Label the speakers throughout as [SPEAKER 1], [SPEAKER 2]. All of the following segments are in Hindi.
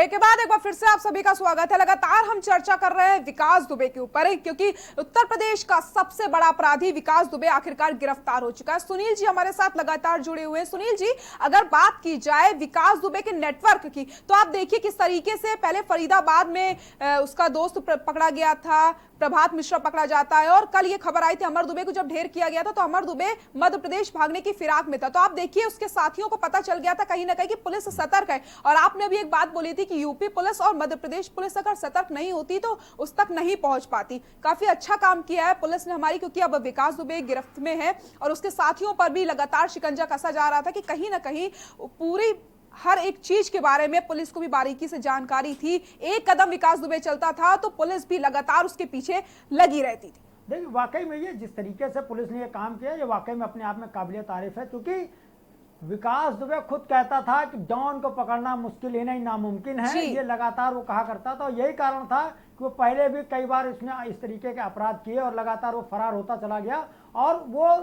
[SPEAKER 1] ब्रेक के बाद एक बार फिर से आप सभी का स्वागत है। लगातार हम चर्चा कर रहे हैं विकास दुबे के ऊपर, क्योंकि उत्तर प्रदेश का सबसे बड़ा अपराधी विकास दुबे आखिरकार गिरफ्तार हो चुका है। सुनील जी हमारे साथ लगातार जुड़े हुए हैं। सुनील जी, अगर बात की जाए विकास दुबे के नेटवर्क की, तो आप देखिए किस तरीके से पहले फरीदाबाद में उसका दोस्त पकड़ा गया था, प्रभात मिश्रा पकड़ा जाता है, और कल ये खबर आई थी अमर दुबे को जब ढेर किया गया था तो अमर दुबे मध्य प्रदेश भागने की फिराक में था। तो आप देखिए उसके साथियों को पता चल गया था कहीं ना कहीं कि पुलिस सतर्क है। और आपने अभी एक बात बोली थी कि यूपी पुलिस और मध्य प्रदेश पुलिस अगर सतर्क नहीं होती तो उस तक नहीं पहुंच पाती। काफी अच्छा काम किया है पुलिस ने हमारी, क्योंकि अब विकास दुबे गिरफ्त में है और उसके साथियों पर भी लगातार शिकंजा कसा जा रहा था कि कहीं ना कहीं पूरी हर एक चीज के बारे में पुलिस को भी बारीकी से जानकारी थी। एक कदम विकास दुबे चलता था तो पुलिस भी लगातार उसके पीछे लगी रहती थी।
[SPEAKER 2] देखिए, वाकई में ये जिस तरीके से पुलिस ने ये काम किया, ये वाकई में अपने आप में काबिल तारीफ है, क्योंकि विकास दुबे खुद कहता था कि डॉन को पकड़ना मुश्किल ही नहीं नामुमकिन है। ये लगातार वो कहा करता था, और यही कारण था कि वो पहले भी कई बार इसने इस तरीके के अपराध किए और लगातार वो फरार होता चला गया। और वो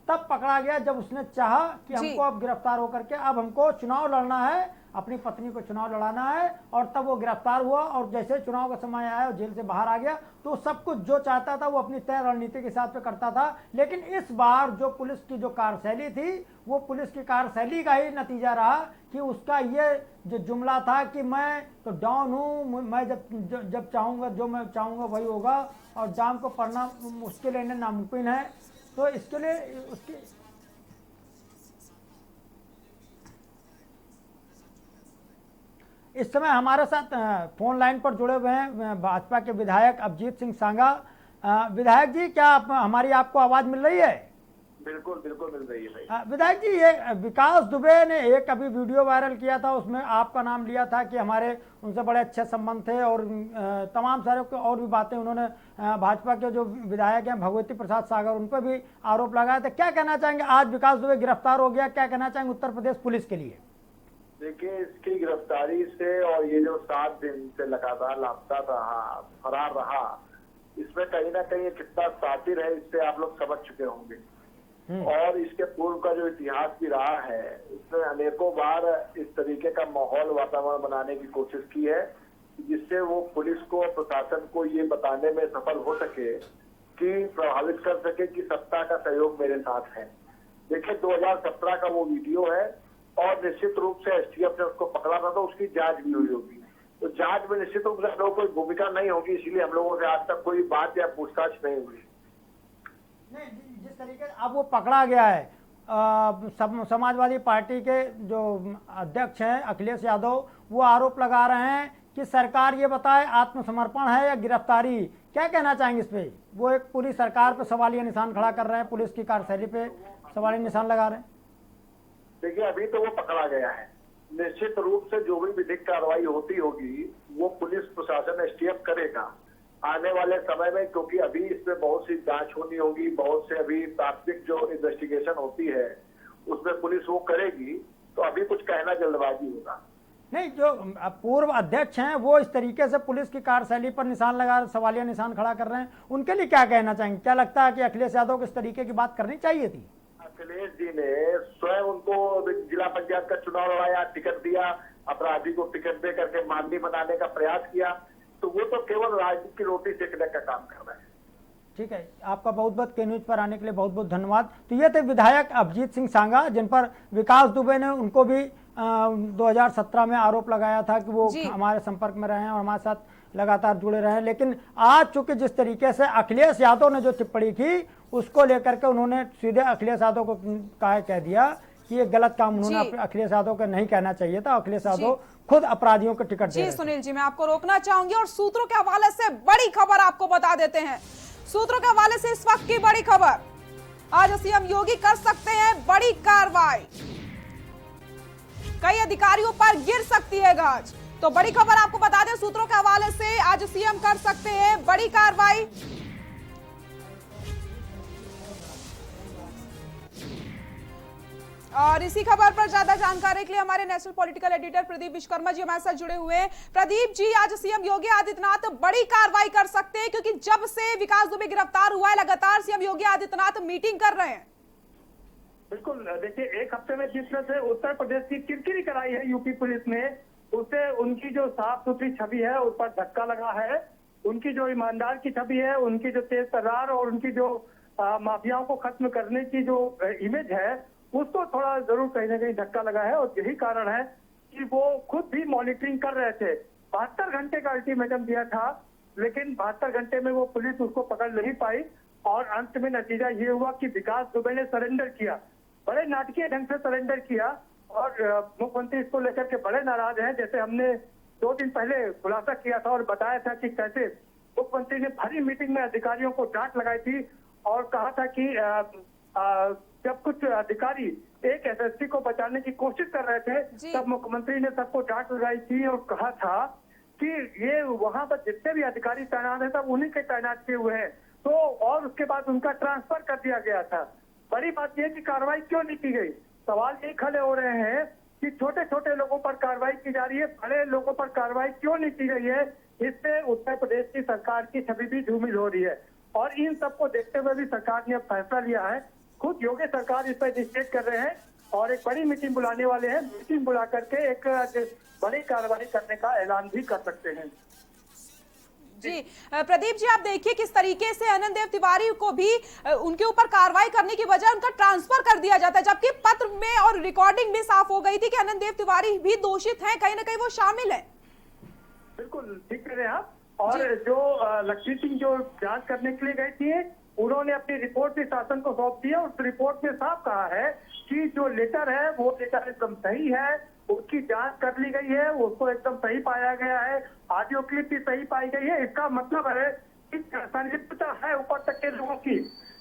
[SPEAKER 2] तब पकड़ा गया जब उसने चाहा कि हमको अब गिरफ्तार होकर के अब हमको चुनाव लड़ना है, अपनी पत्नी को चुनाव लड़ाना है, और तब वो गिरफ्तार हुआ। और जैसे चुनाव का समय आया और जेल से बाहर आ गया तो सब कुछ जो चाहता था वो अपनी तय रणनीति के हिसाब से करता था। लेकिन इस बार जो पुलिस की जो कार्यशैली थी, वो पुलिस की कार्यशैली का ही नतीजा रहा कि उसका ये जो जुमला था कि मैं तो डॉन हूँ, मैं जब चाहूँगा, जो मैं चाहूँगा वही होगा, और जाम को पढ़ना मुश्किल है, नामुमकिन है। तो इसके लिए उसकी इस समय हमारे साथ फोन लाइन पर जुड़े हुए हैं भाजपा के विधायक अभिजीत सिंह सांगा। विधायक जी, क्या हमारी आपको आवाज मिल रही है?
[SPEAKER 3] बिल्कुल बिल्कुल मिल रही है भाई।
[SPEAKER 2] विधायक जी, ये विकास दुबे ने एक अभी वीडियो वायरल किया था, उसमें आपका नाम लिया था कि हमारे उनसे बड़े अच्छे संबंध थे, और तमाम सारे और भी बातें उन्होंने भाजपा के जो विधायक हैं भगवती प्रसाद सागर, उन पर भी आरोप लगाया था। क्या कहना चाहेंगे, आज विकास दुबे गिरफ्तार हो गया, क्या कहना चाहेंगे उत्तर प्रदेश पुलिस के लिए?
[SPEAKER 3] देखिए, इसकी गिरफ्तारी से और ये जो 7 दिन से लगातार लापता रहा, फरार रहा, इसमें कहीं ना कहीं कितना शातिर है इससे आप लोग समझ चुके होंगे। और इसके पूर्व का जो इतिहास भी रहा है, इसने अनेकों बार इस तरीके का माहौल वातावरण बनाने की कोशिश की है जिससे वो पुलिस को, प्रशासन को ये बताने में सफल हो सके, कि प्रभावित कर सके कि सत्ता का सहयोग मेरे साथ है। देखिए, 2017 का वो वीडियो है, और निश्चित रूप से एसटीएफ ने उसको पकड़ा था तो उसकी जांच भी हुई होगी। तो जांच में निश्चित रूप से हम लोगों को कोई भूमिका नहीं होगी, इसीलिए हम लोगों से आज तक कोई बात या पूछताछ नहीं हुई।
[SPEAKER 2] नहीं, जिस तरीके से अब वो पकड़ा गया है, समाजवादी पार्टी के जो अध्यक्ष हैं अखिलेश यादव, वो आरोप लगा रहे हैं कि सरकार ये बताए आत्मसमर्पण है या गिरफ्तारी। क्या कहना चाहेंगे इस पे? वो एक पूरी सरकार पे सवालिया निशान खड़ा कर रहे हैं, पुलिस की कार्यशैली पे सवालिया निशान लगा रहे हैं।
[SPEAKER 3] देखिए, अभी तो वो पकड़ा गया है, निश्चित रूप से जो भी विधिक कार्रवाई होती होगी वो पुलिस प्रशासन एसटीएफ करेगा आने वाले समय में, क्योंकि अभी इसमें बहुत सी जांच होनी होगी, बहुत से अभी प्राथमिक जो इन्वेस्टिगेशन होती है उसमें पुलिस वो करेगी। तो अभी कुछ कहना जल्दबाजी होगा।
[SPEAKER 2] नहीं, जो पूर्व अध्यक्ष हैं वो इस तरीके से पुलिस की कार्यशैली पर निशान लगा, सवालिया निशान खड़ा कर रहे हैं, उनके लिए क्या कहना चाहेंगे? क्या लगता है कि अखिलेश यादव को इस तरीके की बात करनी चाहिए थी?
[SPEAKER 3] अखिलेश जी ने स्वयं उनको जिला पंचायत का चुनाव लड़ाया, टिकट दिया, अपराधी को टिकट दे करके माननीय बनाने का प्रयास किया, तो वो तो केवल राजनीति की रोटी सेकने का काम कर रहे हैं।
[SPEAKER 2] ठीक है, आपका बहुत बहुत के न्यूज पर आने के लिए बहुत बहुत धन्यवाद। तो ये थे विधायक अभिजीत सिंह सांगा, जिन पर विकास दुबे ने उनको भी 2017 में आरोप लगाया था कि वो हमारे संपर्क में रहे हैं और हमारे साथ लगातार जुड़े रहे हैं। लेकिन आज चूंकि जिस तरीके से अखिलेश यादव ने जो टिप्पणी की, उसको लेकर के उन्होंने सीधे अखिलेश यादव को कह दिया कि ये गलत काम उन्होंने अखिलेश यादव को नहीं कहना चाहिए था। अखिलेश यादव खुद अपराधियों को टिकट दे रहे थे।
[SPEAKER 1] सुनील जी, मैं आपको रोकना चाहूंगी और सूत्रों के हवाले से बड़ी खबर आपको बता देते हैं। सूत्रों के हवाले से इस वक्त की बड़ी खबर, आज सीएम योगी कर सकते हैं बड़ी कार्रवाई, कई अधिकारियों पर गिर सकती है गाज। तो बड़ी खबर आपको बता दें, सूत्रों के हवाले से आज सीएम कर सकते हैं बड़ी कार्रवाई। और इसी खबर पर ज्यादा जानकारी के लिए हमारे national political editor Pradeep Vishwakarma ji हमारे साथ जुड़े हुए हैं। प्रदीप जी, आज सीएम योगी आदित्यनाथ बड़ी कार्रवाई कर सकते हैं, क्योंकि जब से विकास दुबे गिरफ्तार हुआ है लगातार सीएम योगी आदित्यनाथ मीटिंग कर रहे हैं।
[SPEAKER 4] बिल्कुल, देखिए, एक हफ्ते में जिस तरह से उत्तर प्रदेश की किरकिरी कराई है यूपी पुलिस ने, उससे उनकी जो साफ सुथरी छवि है उस पर धक्का लगा है। उनकी जो ईमानदार की छवि है, उनकी जो तेज तर्रार और उनकी जो माफियाओं को खत्म करने की जो इमेज है, उसको थोड़ा जरूर कहीं ना कहीं धक्का लगा है। और यही कारण है कि वो खुद भी मॉनिटरिंग कर रहे थे। 72 घंटे का अल्टीमेटम दिया था, लेकिन 72 घंटे में वो पुलिस उसको पकड़ नहीं पाई और अंत में नतीजा ये हुआ कि विकास दुबे ने सरेंडर किया, बड़े नाटकीय ढंग से सरेंडर किया। और मुख्यमंत्री इसको लेकर के बड़े नाराज हैं। जैसे हमने 2 दिन पहले खुलासा किया था और बताया था कि कैसे मुख्यमंत्री ने भरी मीटिंग में अधिकारियों को डांट लगाई थी और कहा था कि जब कुछ अधिकारी एक एसएसपी को बचाने की कोशिश कर रहे थे, तब मुख्यमंत्री ने सबको डांट लगाई थी और कहा था कि ये वहां पर जितने भी अधिकारी तैनात है सब उन्हीं के तैनात किए हुए हैं। तो और उसके बाद उनका ट्रांसफर कर दिया गया था। बड़ी बात यह कि कार्रवाई क्यों नहीं की गई? सवाल ये खड़े हो रहे हैं कि छोटे छोटे लोगों पर कार्रवाई की जा रही है, बड़े लोगों पर कार्रवाई क्यों नहीं की गई है? इससे उत्तर प्रदेश की सरकार की छवि भी धूमिल हो रही है। और इन सबको देखते हुए भी सरकार ने अब फैसला लिया है। खुद योगी सरकार इस पर डिस्कस कर रहे हैं और एक बड़ी मीटिंग बुलाने वाले हैं। मीटिंग बुला करके एक बड़ी कार्रवाई करने का ऐलान भी कर सकते हैं।
[SPEAKER 1] जी प्रदीप जी, आप देखिए किस तरीके से अनंत देव तिवारी को भी उनके ऊपर कार्रवाई करने की बजाय उनका ट्रांसफर कर दिया जाता है, जबकि पत्र में और रिकॉर्डिंग में साफ हो गई थी कि अनंत देव तिवारी भी दोषित हैं, कहीं ना कहीं वो शामिल है।
[SPEAKER 4] बिल्कुल ठीक कह रहे हैं आप। और जो लक्ष्मी सिंह जो जांच करने के लिए गई थी, उन्होंने अपनी रिपोर्ट भी शासन को सौंप दी है। उस रिपोर्ट में साफ कहा है कि जो लेटर है वो लेटर एकदम सही है, उसकी जांच कर ली गई है, उसको एकदम सही पाया गया है, ऑडियो क्लिप भी सही पाई गई है। इसका मतलब है कि संलिप्तता है ऊपर तक के लोगों की।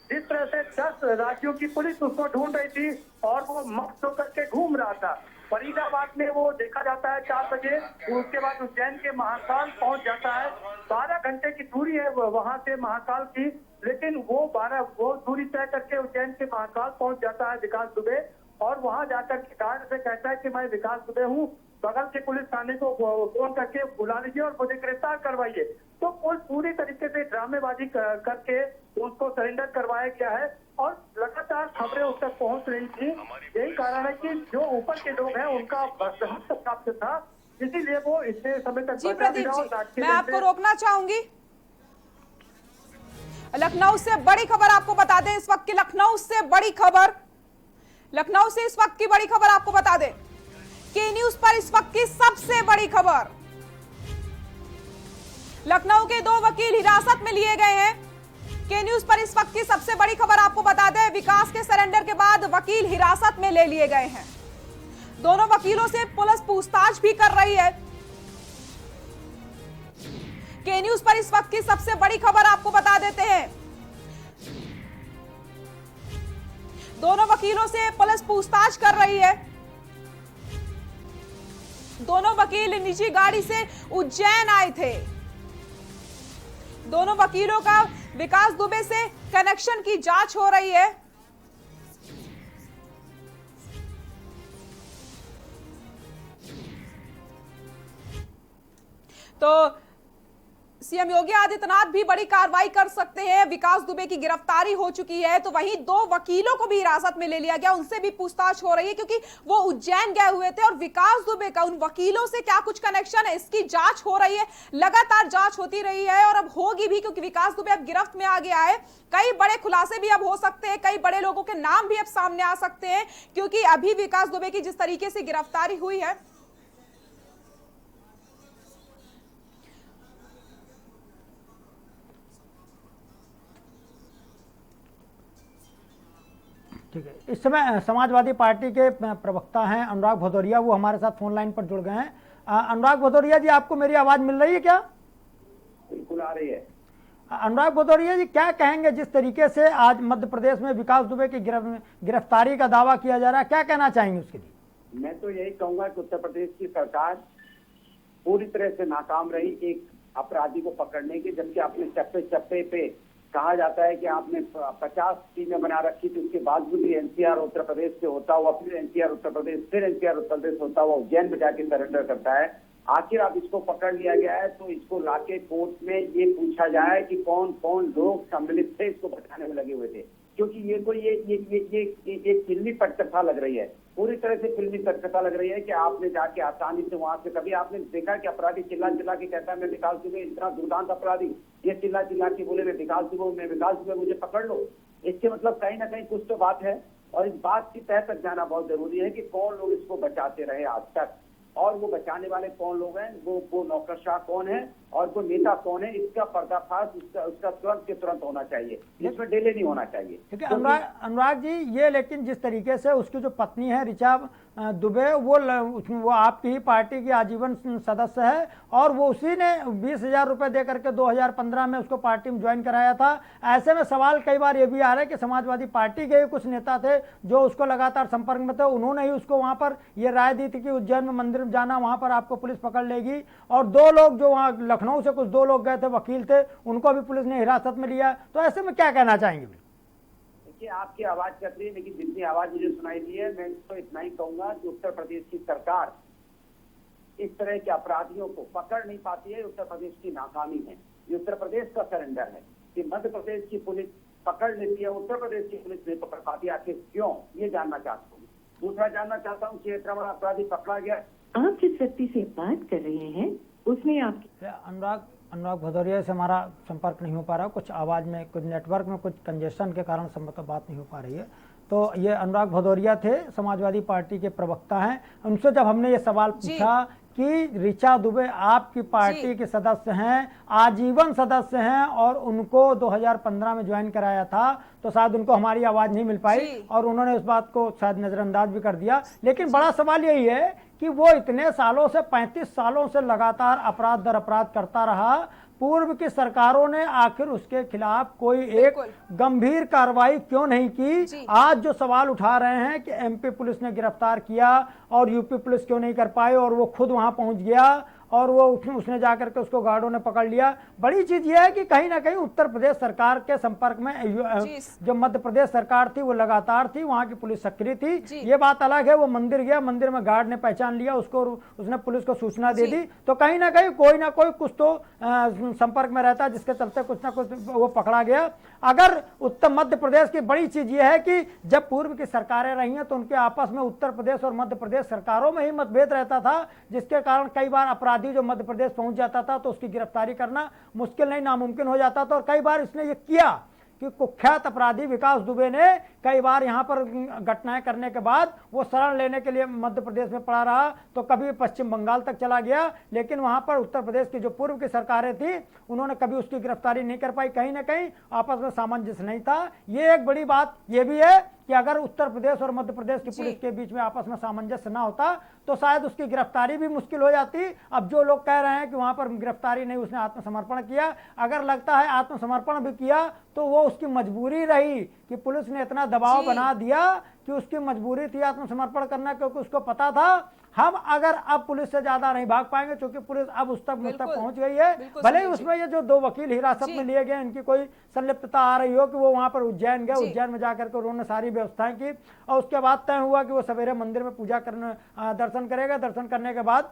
[SPEAKER 4] जिस तरह से 10 राज्यों की पुलिस उसको ढूंढ रही थी और वो मस्त होकर के घूम रहा था। फरीदाबाद में वो देखा जाता है 4 बजे, उसके बाद उज्जैन के महाकाल पहुंच जाता है। 12 घंटे की दूरी है वहां से महाकाल की, लेकिन वो दूरी तय करके उज्जैन के महाकाल पहुंच जाता है विकास दुबे। और वहां जाकर के गार्ड से कहता है कि मैं विकास दुबे हूँ, बगल के पुलिस थाने को फोन करके बुला लीजिए और मुझे गिरफ्तार करवाइए। तो पूरी तरीके से ड्रामेबाजी करके उसको सरेंडर करवाया गया है और लगातार खबरें उस तक पहुंच रही थी। यही कारण है कि जो ऊपर के लोग हैं उनका हस्त प्राप्त था, इसीलिए वो इतने समय तक
[SPEAKER 1] जी प्रदीप जी, मैं आपको रोकना चाहूंगी। लखनऊ से बड़ी खबर आपको बता दें, इस वक्त की लखनऊ से बड़ी खबर, लखनऊ से इस वक्त की बड़ी खबर आपको बता दें, के न्यूज पर इस वक्त की सबसे बड़ी खबर। लखनऊ के 2 वकील हिरासत में लिए गए हैं। के न्यूज पर इस वक्त की सबसे बड़ी खबर आपको बता दें, विकास के सरेंडर के बाद वकील हिरासत में ले लिए गए हैं। दोनों वकीलों से पुलिस पूछताछ भी कर रही है। के न्यूज पर इस वक्त की सबसे बड़ी खबर आपको बता देते हैं, दोनों वकीलों से पुलिस पूछताछ कर रही है। दोनों वकील निजी गाड़ी से उज्जैन आए थे। दोनों वकीलों का विकास दुबे से कनेक्शन की जांच हो रही है। तो सीएम योगी आदित्यनाथ भी बड़ी कार्रवाई कर सकते हैं। विकास दुबे की गिरफ्तारी हो चुकी है, तो वहीं 2 वकीलों को भी हिरासत में ले लिया गया, उनसे भी पूछताछ हो रही है क्योंकि वो उज्जैन गए हुए थे। और विकास दुबे का उन वकीलों से क्या कुछ कनेक्शन है, इसकी जांच हो रही है। लगातार जांच होती रही है और अब होगी भी, क्योंकि विकास दुबे अब गिरफ्त में आ गया है। कई बड़े खुलासे भी अब हो सकते हैं, कई बड़े लोगों के नाम भी अब सामने आ सकते हैं, क्योंकि अभी विकास दुबे की जिस तरीके से गिरफ्तारी हुई है।
[SPEAKER 2] ठीक है, इस समय समाजवादी पार्टी के प्रवक्ता हैं अनुराग भदौरिया, वो हमारे साथ फोन लाइन पर जुड़ गए हैं। अनुराग भदौरिया जी, आपको मेरी आवाज मिल रही है क्या?
[SPEAKER 5] बिल्कुल आ रही है।
[SPEAKER 2] अनुराग भदौरिया जी, क्या कहेंगे जिस तरीके से आज मध्य प्रदेश में विकास दुबे की गिरफ्तारी का दावा किया जा रहा है, क्या कहना चाहेंगे उसके लिए?
[SPEAKER 5] मैं तो यही कहूंगा कि उत्तर प्रदेश की सरकार पूरी तरह से नाकाम रही एक अपराधी को पकड़ने की, जबकि आपने चप्पे चप्पे पे कहा जाता है कि आपने 50 टीमें बना रखी थी, उसके बावजूद भी एनसीआर उत्तर प्रदेश से होता हुआ, फिर एनसीआर उत्तर प्रदेश, फिर एनसीआर उत्तर प्रदेश होता हुआ उज्जैन में जाके सरेंडर करता है। आखिर अब इसको पकड़ लिया गया है, तो इसको लाके कोर्ट में ये पूछा जाए कि कौन कौन लोग सम्मिलित थे इसको बचाने में लगे हुए थे, क्योंकि ये कोई ये चिल्ली पटकथा लग रही है। पूरी तरह से फिल्मी सत्यता लग रही है कि आपने जाके आसानी से वहां से, कभी आपने देखा कि अपराधी चिल्ला चिल्ला के कहता है मैं विकास दुबे, इतना दुर्दांत अपराधी ये चिल्ला चिल्ला के बोले मैं विकास दुबे, मुझे पकड़ लो। इसके मतलब कहीं ना कहीं कुछ तो बात है, और इस बात की तह तक जाना बहुत जरूरी है कि कौन लोग इसको बचाते रहे आज तक, और वो बचाने वाले कौन लोग हैं, वो नौकरशाह कौन है और वो नेता कौन है, इसका पर्दाफाश उसका तुरंत के तुरंत होना चाहिए, इसमें डिले नहीं होना चाहिए।
[SPEAKER 2] देखिए अनुराग जी, ये लेकिन जिस तरीके से उसकी जो पत्नी है ऋचा दुबे, वो आपकी ही पार्टी की आजीवन सदस्य है, और वो उसी ने 20,000 रुपए दे करके 2015 में उसको पार्टी में ज्वाइन कराया था। ऐसे में सवाल कई बार ये भी आ रहा है कि समाजवादी पार्टी के कुछ नेता थे जो उसको लगातार संपर्क में थे, उन्होंने ही उसको वहां पर ये राय दी थी कि उज्जैन में मंदिर में जाना, वहां पर आपको पुलिस पकड़ लेगी। और 2 लोग जो वहां लखनऊ से कुछ 2 लोग गए थे, वकील थे, उनको भी पुलिस ने हिरासत में लिया। तो ऐसे में क्या कहना चाहेंगे?
[SPEAKER 5] देखिए, आपकी आवाज कट रही है, लेकिन जितनी आवाज मुझे सुनाई दी है, मैं तो इतना ही कहूंगा कि उत्तर प्रदेश की सरकार इस तरह के अपराधियों को पकड़ नहीं पाती है। उत्तर प्रदेश की नाकामी है, ये उत्तर प्रदेश का सरेंडर है कि मध्य प्रदेश की पुलिस पकड़ लेती है, उत्तर प्रदेश की पुलिस नहीं पकड़ पाती, आखिर क्यों, ये जानना चाहता हूँ। दूसरा जानना चाहता हूँ कि इतना बड़ा अपराधी पकड़ा गया,
[SPEAKER 6] आप जिस व्यक्ति से बात कर रहे हैं उसने आपकी
[SPEAKER 2] अनुराग भदौरिया से हमारा संपर्क नहीं हो पा रहा, कुछ आवाज़ में कुछ नेटवर्क में कुछ कंजेशन के कारण संभवतः बात नहीं हो पा रही है। तो ये अनुराग भदौरिया थे, समाजवादी पार्टी के प्रवक्ता हैं। उनसे जब हमने ये सवाल पूछा कि ऋचा दुबे आपकी पार्टी के सदस्य हैं, आजीवन सदस्य हैं, और उनको 2015 में ज्वाइन कराया था, तो शायद उनको हमारी आवाज़ नहीं मिल पाई और उन्होंने उस बात को शायद नज़रअंदाज भी कर दिया। लेकिन बड़ा सवाल यही है कि वो इतने सालों से 35 सालों से लगातार अपराध दर अपराध करता रहा, पूर्व की सरकारों ने आखिर उसके खिलाफ कोई एक गंभीर कार्रवाई क्यों नहीं की? आज जो सवाल उठा रहे हैं कि एमपी पुलिस ने गिरफ्तार किया और यूपी पुलिस क्यों नहीं कर पाई, और वो खुद वहां पहुंच गया और वो उसने जाकर के उसको गार्डों ने पकड़ लिया। बड़ी चीज ये है कि कहीं ना कहीं उत्तर प्रदेश सरकार के संपर्क में जो मध्य प्रदेश सरकार थी वो लगातार थी, वहां की पुलिस सक्रिय थी। ये बात अलग है, वो मंदिर गया, मंदिर में गार्ड ने पहचान लिया उसको, उसने पुलिस को सूचना दे दी, तो कहीं ना कोई कुछ तो संपर्क में रहता है, जिसके चलते कुछ ना कुछ वो पकड़ा गया। अगर उत्तर मध्य प्रदेश की बड़ी चीज ये है कि जब पूर्व की सरकारें रही हैं तो उनके आपस में उत्तर प्रदेश और मध्य प्रदेश सरकारों में ही मतभेद रहता था, जिसके कारण कई बार अपराधी जो मध्य प्रदेश पहुंच जाता था तो उसकी गिरफ्तारी करना मुश्किल नहीं नामुमकिन हो जाता था। और कई बार इसने ये किया कि कुख्यात अपराधी विकास दुबे ने कई बार यहाँ पर घटनाएं करने के बाद वो शरण लेने के लिए मध्य प्रदेश में पड़ा रहा, तो कभी पश्चिम बंगाल तक चला गया, लेकिन वहां पर उत्तर प्रदेश की जो पूर्व की सरकारें थी उन्होंने कभी उसकी गिरफ्तारी नहीं कर पाई। कहीं ना कहीं आपस में सामंजस्य नहीं था। ये एक बड़ी बात ये भी है कि अगर उत्तर प्रदेश और मध्य प्रदेश की पुलिस के बीच में आपस में सामंजस्य ना होता तो शायद उसकी गिरफ्तारी भी मुश्किल हो जाती। अब जो लोग कह रहे हैं कि वहां पर गिरफ्तारी नहीं, उसने आत्मसमर्पण किया, अगर लगता है आत्मसमर्पण भी किया तो वो उसकी मजबूरी रही कि पुलिस ने इतना दबाव बना दिया कि उसकी मजबूरी थी आत्मसमर्पण करना, क्योंकि उसको पता था हम अगर अब पुलिस से ज्यादा नहीं भाग पाएंगे, क्योंकि पुलिस अब उस तक पहुंच गई है। भले ही उसमें ये जो 2 वकील हिरासत में लिए गए इनकी कोई संलिप्तता आ रही हो कि वो वहां पर उज्जैन गए, उज्जैन में जाकर के उन्होंने सारी व्यवस्थाएं की और उसके बाद तय हुआ कि वो सवेरे मंदिर में पूजा करने दर्शन करेगा, दर्शन करने के बाद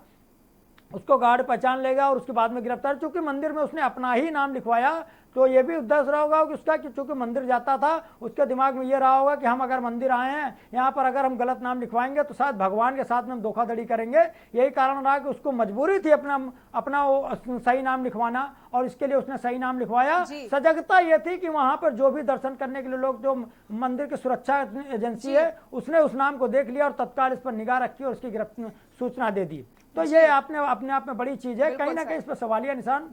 [SPEAKER 2] उसको गार्ड पहचान लेगा और उसके बाद में गिरफ्तार, चूंकि मंदिर में उसने अपना ही नाम लिखवाया तो ये भी उद्देश्य रहा होगा कि उसका कि चूंकि मंदिर जाता था उसके दिमाग में ये रहा होगा कि हम अगर मंदिर आए हैं यहाँ पर अगर हम गलत नाम लिखवाएंगे तो शायद भगवान के साथ में हम धोखाधड़ी करेंगे। यही कारण रहा कि उसको मजबूरी थी अपना वो सही नाम लिखवाना और इसके लिए उसने सही नाम लिखवाया। सजगता ये थी कि वहां पर जो भी दर्शन करने के लिए लोग, जो मंदिर की सुरक्षा एजेंसी है उसने उस नाम को देख लिया और तत्काल इस पर निगाह रखी और उसकी सूचना दे दी। तो ये अपने आप में बड़ी चीज है। कहीं ना कहीं इस पर सवालिया निशान,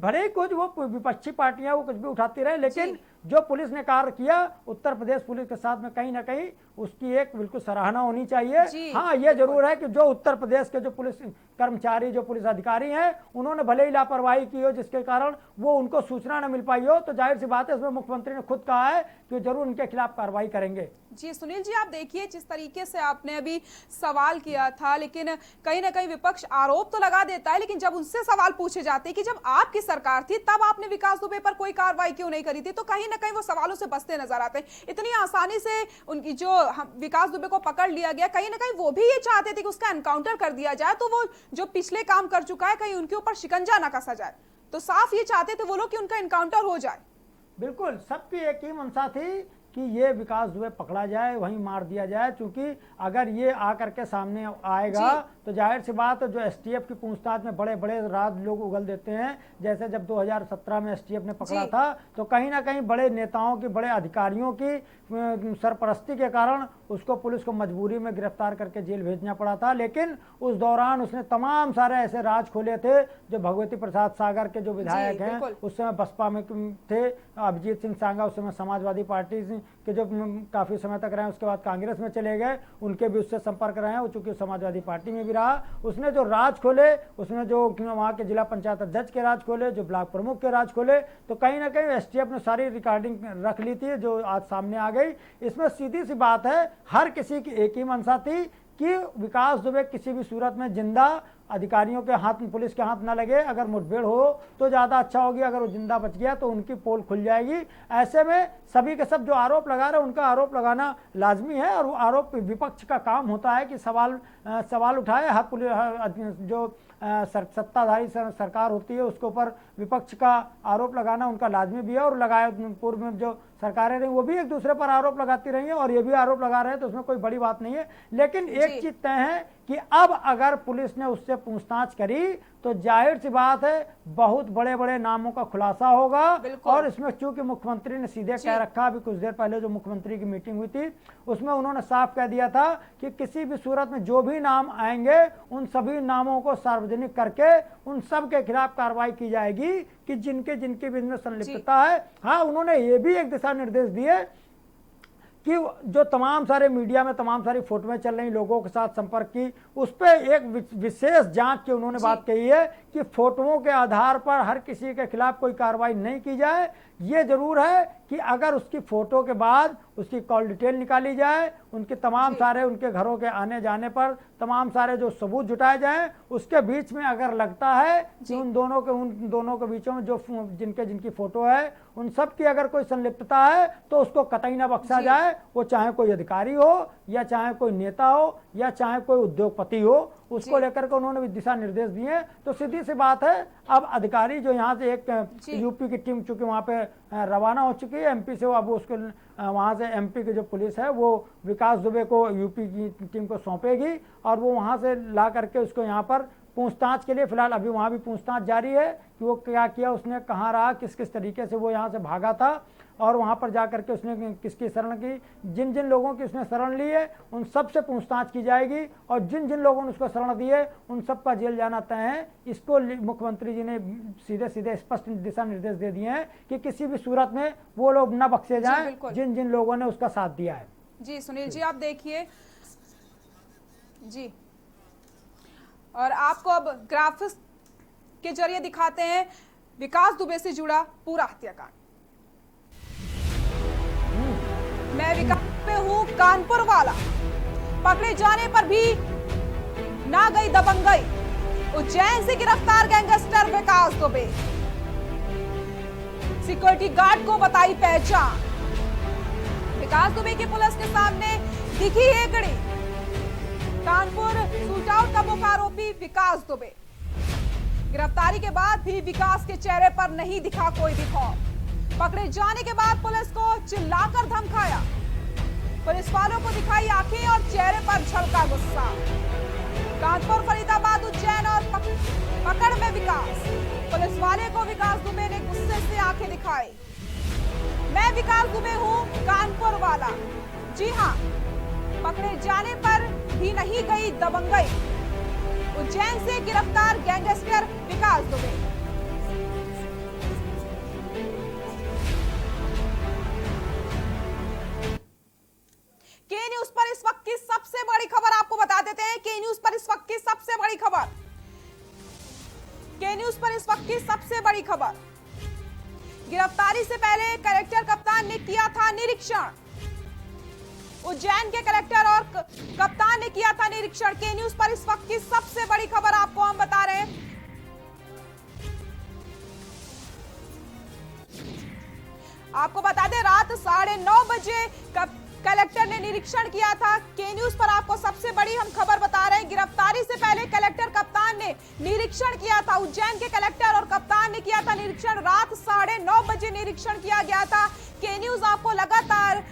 [SPEAKER 2] भले कुछ वो विपक्षी पार्टियां वो कुछ भी उठाती रहे, लेकिन जो पुलिस ने कार्य किया उत्तर प्रदेश पुलिस के साथ में कहीं ना कहीं उसकी एक बिल्कुल सराहना होनी चाहिए। हाँ, ये जरूर है कि जो उत्तर प्रदेश के जो पुलिस कर्मचारी, जो पुलिस अधिकारी हैं, उन्होंने भले ही लापरवाही की हो जिसके कारण वो उनको सूचना न मिल पाई हो, तो जाहिर सी बात है इसमें मुख्यमंत्री ने खुद कहा है कि जरूर उनके खिलाफ कार्रवाई करेंगे।
[SPEAKER 1] जी सुनील जी, आप देखिए जिस तरीके से आपने अभी सवाल किया था, लेकिन कहीं ना कहीं विपक्ष आरोप तो लगा देता है, लेकिन जब उनसे सवाल पूछे जाते कि जब आपकी सरकार थी तब आपने विकास दुबे पर कोई कार्रवाई क्यों नहीं करी थी, तो कहीं ना कहीं वो सवालों से बचते नजर आते हैं। इतनी आसानी से उनकी जो विकास दुबे को पकड़ लिया गया, कहीं ना कहीं वो भी ये चाहते थे कि उसका एनकाउंटर कर दिया जाए, तो वो जो पिछले काम कर चुका है कहीं उनके ऊपर शिकंजा ना कसा जाए, तो साफ ये चाहते थे वो लोग कि उनका एनकाउंटर हो जाए।
[SPEAKER 2] बिल्कुल, सबकी एक ही मंशा थी कि ये विकास दुबे पकड़ा जाए, वहीं मार दिया जाए, क्योंकि अगर ये आकर के सामने आएगा तो जाहिर सी बात है जो एसटीएफ की पूछताछ में बड़े बड़े राज लोग उगल देते हैं। जैसे जब 2017 में एसटीएफ ने पकड़ा था तो कहीं ना कहीं बड़े नेताओं की, बड़े अधिकारियों की सरपरस्ती के कारण उसको पुलिस को मजबूरी में गिरफ्तार करके जेल भेजना पड़ा था। लेकिन उस दौरान उसने तमाम सारे ऐसे राज खोले थे जो भगवती प्रसाद सागर के जो विधायक हैं उस समय बसपा में थे, अभिजीत सिंह सांगा उस समय समाजवादी पार्टी के जो काफ़ी समय तक रहे, उसके बाद कांग्रेस में चले गए, उनके भी उससे संपर्क रहे हैं, चूँकि समाजवादी पार्टी में भी रहा। उसने जो राज खोले, उसने जो वहाँ के जिला पंचायत अध्यक्ष के राज खोले, जो ब्लॉक प्रमुख के राज खोले, तो कहीं ना कहीं एसटीएफ ने सारी रिकॉर्डिंग रख ली थी जो आज सामने आ गई। इसमें सीधी सी बात है, हर किसी की एक ही मंशा थी कि विकास दुबे किसी भी सूरत में जिंदा अधिकारियों के हाथ, पुलिस के हाथ न लगे। अगर मुठभेड़ हो तो ज़्यादा अच्छा होगी, अगर वो जिंदा बच गया तो उनकी पोल खुल जाएगी। ऐसे में सभी के सब जो आरोप लगा रहे हैं उनका आरोप लगाना लाजमी है, और वो आरोप विपक्ष का काम होता है कि सवाल उठाए। हर पुलिस जो सत्ताधारी सरकार होती है उसके ऊपर विपक्ष का आरोप लगाना उनका लाजमी भी है, और लगाया पूर्व में जो सरकारें रही वो भी एक दूसरे पर आरोप लगाती रही हैं और ये भी आरोप लगा रहे हैं, तो उसमें कोई बड़ी बात नहीं है। लेकिन एक चीज तय है कि अब अगर पुलिस ने उससे पूछताछ करी तो जाहिर सी बात है बहुत बड़े बड़े नामों का खुलासा होगा। और इसमें चूंकि मुख्यमंत्री ने सीधे कह रखा, अभी कुछ देर पहले जो मुख्यमंत्री की मीटिंग हुई थी उसमें उन्होंने साफ कह दिया था कि किसी भी सूरत में जो भी नाम आएंगे उन सभी नामों को सार्वजनिक करके उन सब के खिलाफ कार्रवाई की जाएगी कि जिनके भी इनमें संलिप्तता है। हाँ, उन्होंने ये भी एक दिशा निर्देश दिए कि जो तमाम सारे मीडिया में तमाम सारी फोटोएं चल रही लोगों के साथ संपर्क की, उस पर एक विशेष जांच की उन्होंने बात कही है कि फोटोओं के आधार पर हर किसी के खिलाफ कोई कार्रवाई नहीं की जाए। ये जरूर है कि अगर उसकी फोटो के बाद उसकी कॉल डिटेल निकाली जाए, उनके तमाम सारे उनके घरों के आने जाने पर तमाम सारे जो सबूत जुटाए जाएं, उसके बीच में अगर लगता है कि उन दोनों के बीचों में जो जिनकी फोटो है उन सब की अगर कोई संलिप्तता है तो उसको कतई ना बख्शा जाए। वो चाहे कोई अधिकारी हो या चाहे कोई नेता हो या चाहे कोई उद्योगपति हो, उसको लेकर के उन्होंने भी दिशा निर्देश दिए। तो सीधी सी बात है, अब अधिकारी जो यहाँ से एक यूपी की टीम चूंकि वहाँ पे रवाना हो चुकी है एमपी से, अब उसको वहाँ से एमपी की जो पुलिस है वो विकास दुबे को यूपी की टीम को सौंपेगी और वो वहाँ से ला करके उसको यहाँ पर पूछताछ के लिए, फिलहाल अभी वहाँ भी पूछताछ जारी है कि वो क्या किया, उसने कहाँ रहा, किस किस तरीके से वो यहाँ से भागा था और वहाँ पर जा करके उसने किसकी शरण की। जिन जिन लोगों की उसने शरण ली है उन सब से पूछताछ की जाएगी और जिन जिन लोगों ने उसको शरण दी है उन सब का जेल जाना तय है। इसको मुख्यमंत्री जी ने सीधे सीधे स्पष्ट दिशा निर्देश दे दिए हैं कि किसी भी सूरत में वो लोग न बख्शे जाएं जिन जिन लोगों ने उसका साथ दिया है।
[SPEAKER 1] जी सुनील जी, आप देखिए जी, और आपको अब ग्राफिक्स के जरिए दिखाते हैं विकास दुबे से जुड़ा पूरा हत्याकांड। मैं विकास पे हूं, कानपुर वाला, पकड़े जाने पर भी ना गई दबंगई, उज्जैन से गिरफ्तार गैंगस्टर विकास दुबे, सिक्योरिटी गार्ड को बताई पहचान। विकास दुबे की पुलिस के सामने दिखी एकड़ी, कानपुर शूटआउट का मुख्य आरोपी विकास दुबे। गिरफ्तारी के बाद भी विकास के चेहरे पर नहीं दिखा कोई भी खौफ। पकड़े जाने के बाद पुलिस को चिल्लाकर धमकाया, पुलिस वालों को दिखाई आंखें और चेहरे पर झलका गुस्सा। कानपुर, फरीदाबाद, उज्जैन और पकड़ में विकास। पुलिस वाले को विकास दुबे ने गुस्से से आंखें दिखाई। मैं विकास दुबे हूं, कानपुर वाला। जी हां, पकड़े जाने पर भी नहीं गई दबंगई, उज्जैन से गिरफ्तार गैंगस्टर विकास दुबे। के न्यूज पर इस वक्त की सबसे बड़ी खबर आपको बता देते हैं। के न्यूज पर इस वक्त की सबसे बड़ी खबर, के न्यूज पर इस वक्त की सबसे बड़ी खबर। गिरफ्तारी से पहले कलेक्टर कप्तान ने किया था निरीक्षण, उज्जैन के कलेक्टर और कप्तान ने किया था निरीक्षण। के न्यूज पर इस वक्त की सबसे बड़ी खबर आपको हम बता रहे हैं। आपको बता दें, रात 9:30 बजे कलेक्टर ने निरीक्षण किया था। के न्यूज पर आपको सबसे बड़ी हम खबर बता रहे हैं। गिरफ्तारी से पहले कलेक्टर कप्तान ने निरीक्षण किया था, उज्जैन के कलेक्टर और कप्तान ने किया था निरीक्षण। रात 9:30 बजे निरीक्षण किया गया था। के न्यूज आपको लगातार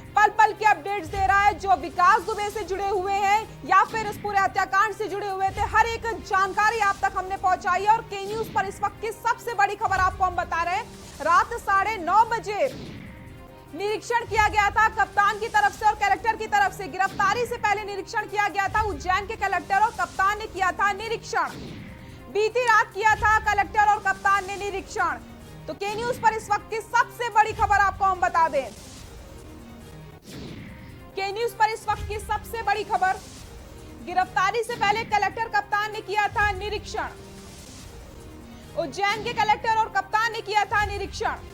[SPEAKER 1] जो विकास दुबे से जुड़े हुए हैं या फिर इस पूरे हत्याकांड से जुड़े हुए थे, हर एक जानकारी आप तक हमने पहुंचाई है। और के न्यूज पर इस वक्त की सबसे बड़ी खबर आपको हम बता रहे हैं, रात 9:30 बजे निरीक्षण किया गया था कप्तान की तरफ से और कलेक्टर की तरफ से। गिरफ्तारी से पहले निरीक्षण किया गया था, उज्जैन के कलेक्टर और कप्तान ने किया था निरीक्षण। बीती रात किया था कलेक्टर और कप्तान ने निरीक्षण। तो के न्यूज पर इस वक्त की सबसे बड़ी खबर आपको हम बता दें, के न्यूज पर इस वक्त की सबसे बड़ी खबर, गिरफ्तारी से पहले कलेक्टर कप्तान ने किया था निरीक्षण। उज्जैन के कलेक्टर और कप्तान ने किया था निरीक्षण।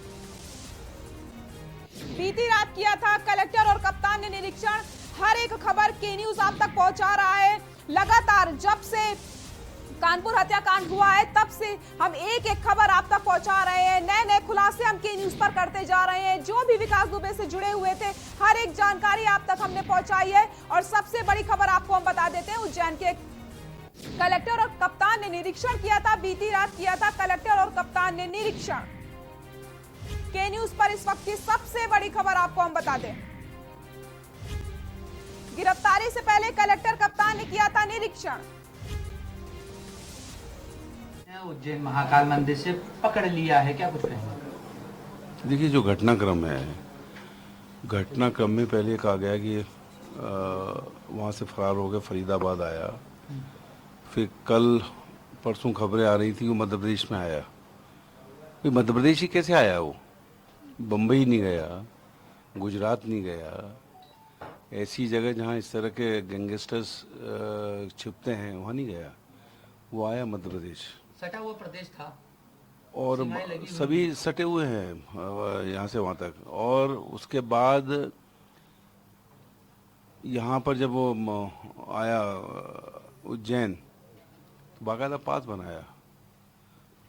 [SPEAKER 1] बीती रात किया था कलेक्टर और कप्तान ने निरीक्षण। हर एक खबर के न्यूज आप तक पहुंचा रहा है। लगातार जब से कानपुर हत्याकांड हुआ है तब से हम एक एक खबर आप तक पहुंचा रहे हैं, नए नए खुलासे हम के न्यूज पर करते जा रहे हैं। जो भी विकास दुबे से जुड़े हुए थे हर एक जानकारी आप तक हमने पहुंचाई है। और सबसे बड़ी खबर आपको हम बता देते हैं, उज्जैन के कलेक्टर और कप्तान ने निरीक्षण किया था, बीती रात किया था कलेक्टर और कप्तान ने निरीक्षण। के न्यूज पर इस वक्त की सबसे बड़ी खबर आपको हम बता दें, गिरफ्तारी से पहले कलेक्टर कप्तान ने किया था निरीक्षण।
[SPEAKER 7] उज्जैन महाकाल मंदिर से पकड़ लिया है, क्या कुछ कहेंगे?
[SPEAKER 8] देखिए, जो घटनाक्रम है, घटनाक्रम में पहले कहा गया कि वहाँ से फरार हो गए, फरीदाबाद आया। फिर कल परसों खबरें आ रही थी वो मध्य प्रदेश में आया। फिर मध्य प्रदेश ही कैसे आया? वो बम्बई नहीं गया, गुजरात नहीं गया, ऐसी जगह जहाँ इस तरह के गैंगस्टर्स छिपते हैं वहाँ नहीं गया। वो आया मध्य प्रदेश,
[SPEAKER 7] सटा हुआ प्रदेश था
[SPEAKER 8] और सभी सटे हुए हैं यहाँ से वहाँ तक। और उसके बाद यहाँ पर जब वो आया उज्जैन, तो बाकायदा पास बनाया,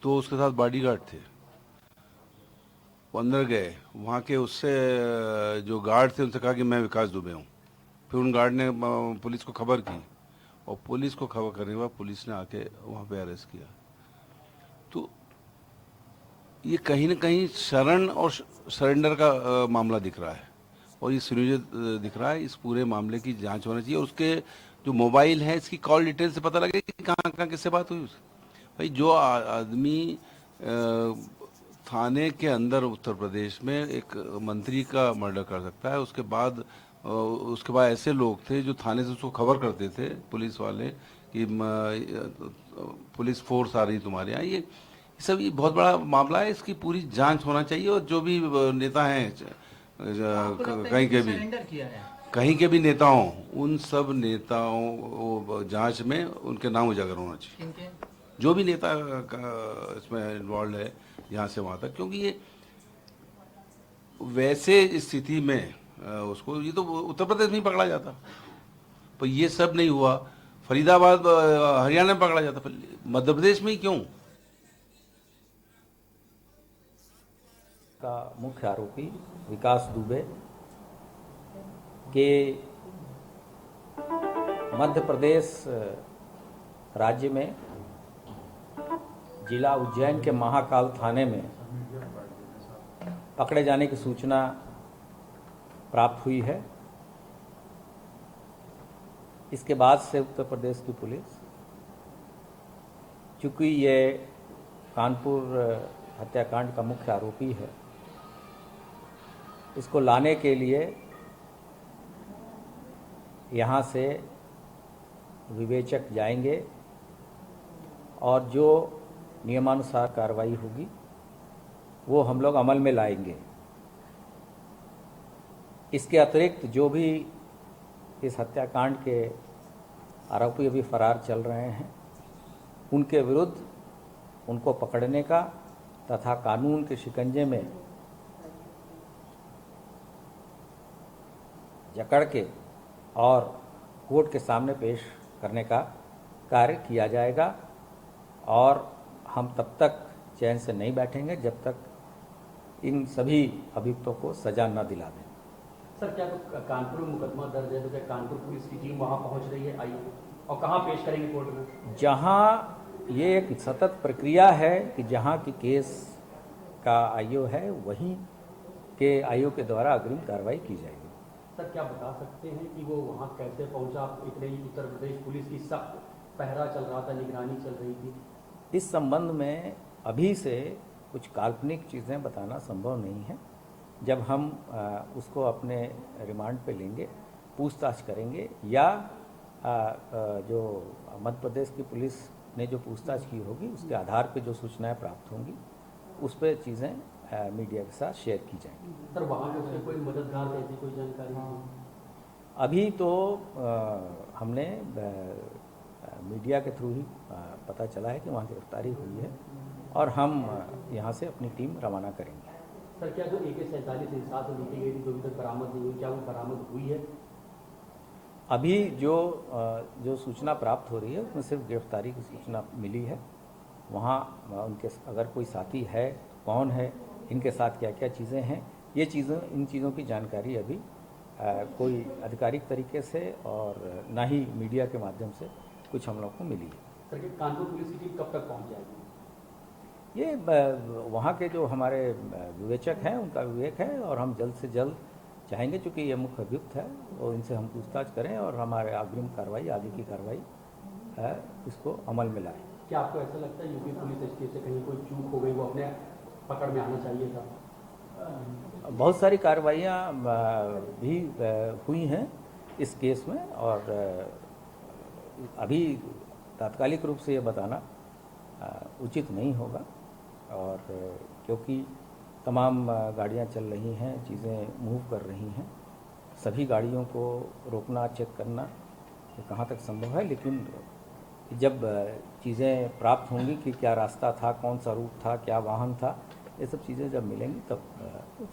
[SPEAKER 8] तो उसके साथ बॉडीगार्ड थे। वो अंदर गए, वहाँ के उससे जो गार्ड थे उनसे कहा कि मैं विकास दुबे हूँ। फिर उन गार्ड ने पुलिस को खबर की, और पुलिस को खबर करने के बाद पुलिस ने आके वहाँ पे अरेस्ट किया। तो ये कहीं ना कहीं शरण और सरेंडर का मामला दिख रहा है, और ये सुनियोजित दिख रहा है। इस पूरे मामले की जांच होना चाहिए, और उसके जो मोबाइल है इसकी कॉल डिटेल से पता लगे कि कहाँ कहाँ किससे बात हुई। भाई, जो आदमी थाने के अंदर उत्तर प्रदेश में एक मंत्री का मर्डर कर सकता है, उसके बाद ऐसे लोग थे जो थाने से उसको खबर करते थे, पुलिस वाले, कि पुलिस फोर्स आ रही तुम्हारे यहाँ। ये सब ये बहुत बड़ा मामला है, इसकी पूरी जांच होना चाहिए। और जो भी नेता हैं कहीं के भी नेता हों, उन सब नेताओं जांच में उनके नाम उजागर होना चाहिए, जो भी नेता इसमें इन्वॉल्व है यहाँ से वहाँ तक। क्योंकि ये वैसे स्थिति में उसको, ये तो उत्तर प्रदेश में ही पकड़ा जाता, पर ये सब नहीं हुआ। फरीदाबाद हरियाणा में पकड़ा जाता, पर मध्य प्रदेश में ही क्यों?
[SPEAKER 9] का मुख्य आरोपी विकास दुबे के मध्य प्रदेश राज्य में जिला उज्जैन के महाकाल थाने में पकड़े जाने की सूचना प्राप्त हुई है। इसके बाद से उत्तर प्रदेश की पुलिस, चूंकि ये कानपुर हत्याकांड का मुख्य आरोपी है, इसको लाने के लिए यहाँ से विवेचक जाएंगे और जो नियमानुसार कार्रवाई होगी वो हम लोग अमल में लाएंगे। इसके अतिरिक्त जो भी इस हत्याकांड के आरोपी अभी फरार चल रहे हैं, उनके विरुद्ध उनको पकड़ने का तथा कानून के शिकंजे में जकड़ के और कोर्ट के सामने पेश करने का कार्य किया जाएगा। और हम तब तक चैन से नहीं बैठेंगे जब तक इन सभी अभियुक्तों को सजा न दिला दें।
[SPEAKER 10] सर, क्या तो कानपुर में मुकदमा दर्ज है, तो क्या कानपुर पुलिस की टीम वहां पहुंच रही है? आई और कहां पेश करेंगे कोर्ट में?
[SPEAKER 9] जहां ये एक सतत प्रक्रिया है कि जहां की केस का आईओ है, वहीं के आईओ के द्वारा अग्रिम कार्रवाई की जाएगी।
[SPEAKER 10] सर क्या बता सकते हैं कि वो वहाँ कैसे पहुँचा? इतने ही उत्तर प्रदेश पुलिस की सख्त पहरा चल रहा था, निगरानी चल रही थी।
[SPEAKER 9] इस संबंध में अभी से कुछ काल्पनिक चीज़ें बताना संभव नहीं है। जब हम उसको अपने रिमांड पे लेंगे, पूछताछ करेंगे, या जो मध्य प्रदेश की पुलिस ने जो पूछताछ की होगी उसके आधार पे जो सूचनाएं प्राप्त होंगी उस पर चीज़ें मीडिया के साथ शेयर की जाएंगी।
[SPEAKER 10] सर वहाँ के उसके कोई मददगार थे, ऐसी कोई जानकारी?
[SPEAKER 9] अभी तो हमने मीडिया के थ्रू ही पता चला है कि वहाँ गिरफ्तारी हुई है और हम यहाँ से अपनी टीम रवाना करेंगे।
[SPEAKER 10] सर क्या जो AK-47 इंसास से लूटी गई थी जो अभी तक बरामद नहीं हुई, क्या वो बरामद हुई है?
[SPEAKER 9] अभी जो सूचना प्राप्त हो रही है उसमें सिर्फ गिरफ्तारी की सूचना मिली है। वहाँ उनके अगर कोई साथी है, कौन है, इनके साथ क्या क्या चीज़ें हैं, इन चीज़ों की जानकारी अभी कोई आधिकारिक तरीके से और ना ही मीडिया के माध्यम से कुछ हम लोग को मिली है।
[SPEAKER 10] सर कि कानपुर पुलिस की टीम कब तक पहुँच जाएगी?
[SPEAKER 9] ये वहाँ के जो हमारे विवेचक हैं उनका विवेक है और हम जल्द से जल्द चाहेंगे, चूँकि ये मुख्य अभियुक्त है, और इनसे हम पूछताछ करें और हमारे अग्रिम कार्रवाई, आगे की कार्रवाई है इसको अमल में लाएं।
[SPEAKER 10] क्या आपको ऐसा लगता है यूपी पुलिस एसटीएफ से कहीं कोई चूक हो गई, वो अपने पकड़ में आना चाहिए था?
[SPEAKER 9] बहुत सारी कार्रवाइयाँ भी हुई हैं इस केस में और अभी तात्कालिक रूप से ये बताना उचित नहीं होगा, और क्योंकि तमाम गाड़ियाँ चल रही हैं, चीज़ें मूव कर रही हैं, सभी गाड़ियों को रोकना, चेक करना ये कहाँ तक संभव है, लेकिन जब चीज़ें प्राप्त होंगी कि क्या रास्ता था, कौन सा रूट था, क्या वाहन था, ये सब चीज़ें जब मिलेंगी तब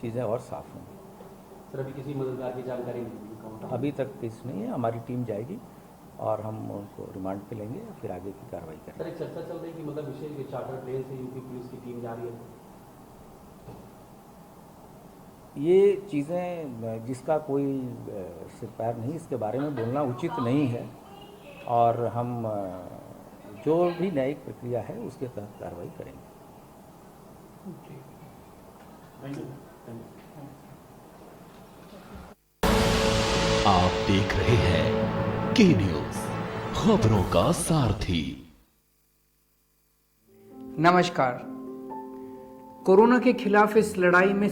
[SPEAKER 9] चीज़ें और साफ होंगी।
[SPEAKER 10] सर अभी किसी मददगार की जानकारी नहीं मिली?
[SPEAKER 9] अभी तक किस नहीं है, हमारी टीम जाएगी और हम उनको रिमांड पे लेंगे, फिर आगे की कार्रवाई करेंगे।
[SPEAKER 10] सर एक चर्चा चल रही है कि मतलब विशेष चार्टर प्लेन से यूपी पुलिस की टीम जा रही है।
[SPEAKER 9] ये चीज़ें जिसका कोई सिर पैर नहीं, इसके बारे में बोलना उचित नहीं है, और हम जो भी न्यायिक प्रक्रिया है उसके तहत कार्रवाई करेंगे।
[SPEAKER 11] आप देख रहे हैं के न्यूज़, खबरों का सारथी।
[SPEAKER 12] नमस्कार। कोरोना के खिलाफ इस लड़ाई में